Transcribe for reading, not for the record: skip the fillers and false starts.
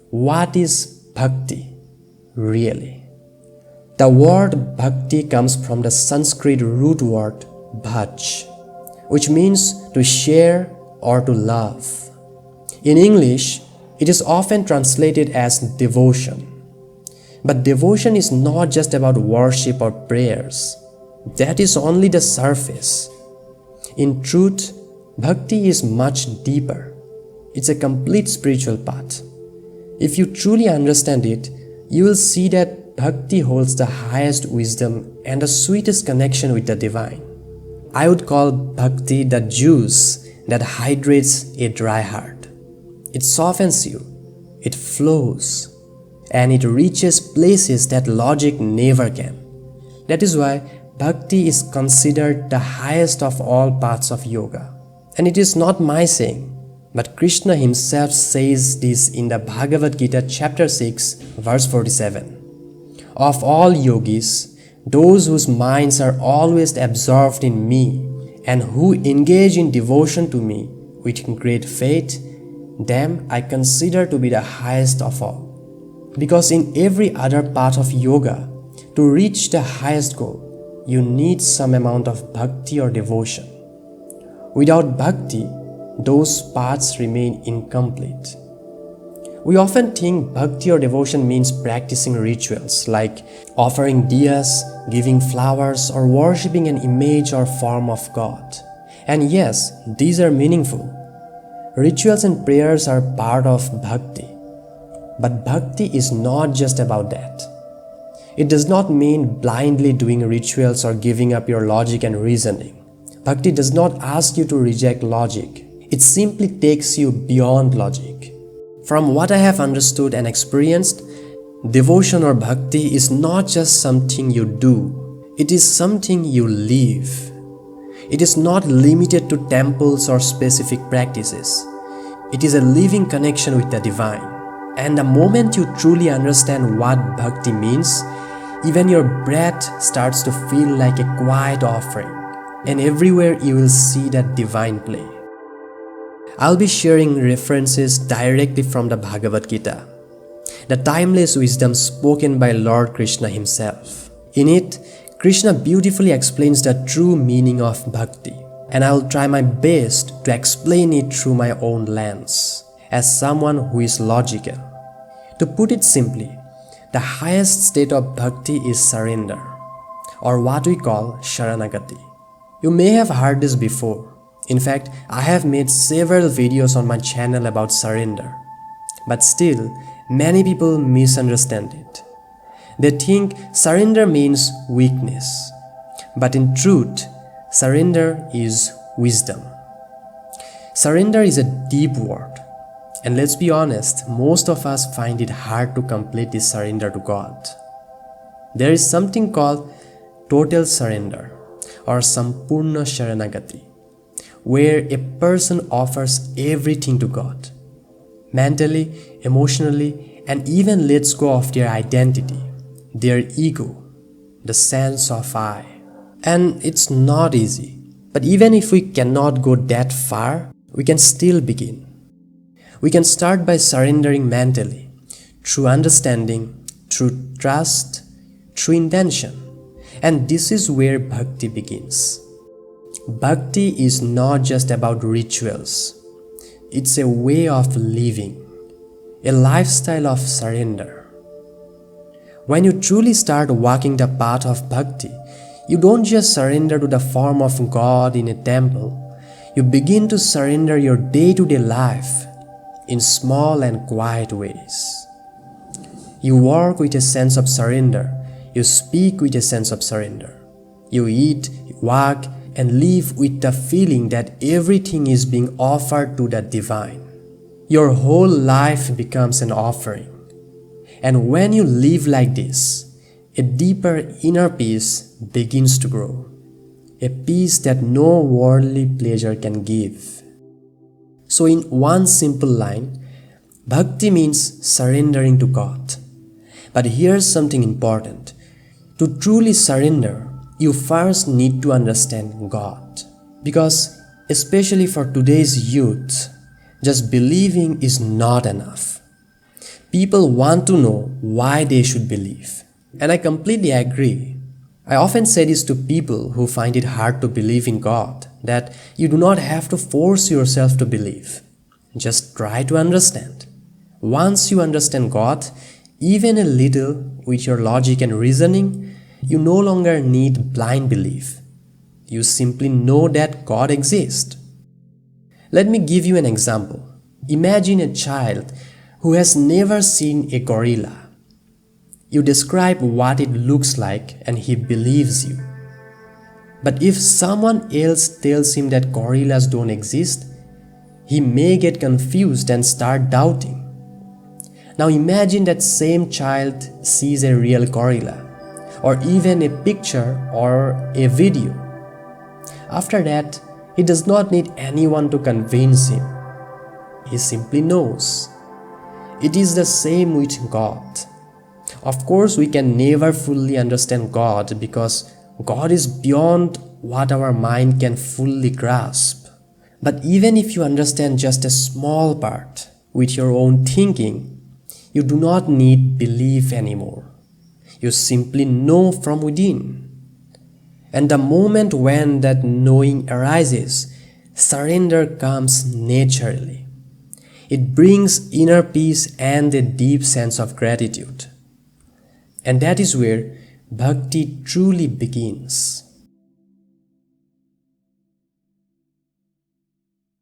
what is bhakti really? The word bhakti comes from the Sanskrit root word bhaj, which means to share or to love. In English, it is often translated as devotion. But devotion is not just about worship or prayers. That is only the surface. In truth, bhakti is much deeper. It's a complete spiritual path. If you truly understand it, you will see that bhakti holds the highest wisdom and the sweetest connection with the divine. I would call bhakti the juice that hydrates a dry heart. It softens you, it flows, and it reaches places that logic never can. That is why bhakti is considered the highest of all paths of yoga. And it is not my saying, but Krishna himself says this in the Bhagavad Gita chapter 6 verse 47. Of all yogis, those whose minds are always absorbed in me and who engage in devotion to me with great faith, them I consider to be the highest of all. Because in every other path of yoga, to reach the highest goal, you need some amount of bhakti or devotion. Without bhakti, those paths remain incomplete. We often think bhakti or devotion means practicing rituals like offering diyas, giving flowers, or worshipping an image or form of God. And yes, these are meaningful. Rituals and prayers are part of bhakti. But bhakti is not just about that. It does not mean blindly doing rituals or giving up your logic and reasoning. Bhakti does not ask you to reject logic. It simply takes you beyond logic. From what I have understood and experienced, devotion or bhakti is not just something you do. It is something you live. It is not limited to temples or specific practices. It is a living connection with the divine. And the moment you truly understand what bhakti means, even your breath starts to feel like a quiet offering. And everywhere you will see that divine play. I'll be sharing references directly from the Bhagavad Gita, the timeless wisdom spoken by Lord Krishna himself. In it, Krishna beautifully explains the true meaning of bhakti, and I will try my best to explain it through my own lens, as someone who is logical. To put it simply, the highest state of bhakti is surrender, or what we call sharanagati. You may have heard this before. In fact, I have made several videos on my channel about surrender. But still, many people misunderstand it. They think surrender means weakness. But in truth, surrender is wisdom. Surrender is a deep word. And let's be honest, most of us find it hard to completely surrender to God. There is something called total surrender or sampurna sharanagati, where a person offers everything to God, mentally, emotionally, and even lets go of their identity, their ego, the sense of I. And it's not easy, but even if we cannot go that far, we can still begin. We can start by surrendering mentally, through understanding, through trust, through intention. And this is where bhakti begins. Bhakti is not just about rituals. It's a way of living, a lifestyle of surrender. When you truly start walking the path of bhakti, you don't just surrender to the form of God in a temple. You begin to surrender your day-to-day life in small and quiet ways. You work with a sense of surrender. You speak with a sense of surrender. You eat, walk, and live with the feeling that everything is being offered to the divine. Your whole life becomes an offering. And when you live like this, a deeper inner peace begins to grow. A peace that no worldly pleasure can give. So in one simple line, bhakti means surrendering to God. But here's something important. To truly surrender, you first need to understand God. Because especially for today's youth, just believing is not enough. People want to know why they should believe. And I completely agree. I often say this to people who find it hard to believe in God, that you do not have to force yourself to believe. Just try to understand. Once you understand God, even a little with your logic and reasoning, you no longer need blind belief. You simply know that God exists. Let me give you an example. Imagine a child who has never seen a gorilla. You describe what it looks like and he believes you. But if someone else tells him that gorillas don't exist, he may get confused and start doubting. Now imagine that same child sees a real gorilla, or even a picture or a video. After that, he does not need anyone to convince him. He simply knows. It is the same with God. Of course, we can never fully understand God because God is beyond what our mind can fully grasp. But even if you understand just a small part with your own thinking, you do not need belief anymore. You simply know from within. And the moment when that knowing arises, surrender comes naturally. It brings inner peace and a deep sense of gratitude. And that is where bhakti truly begins.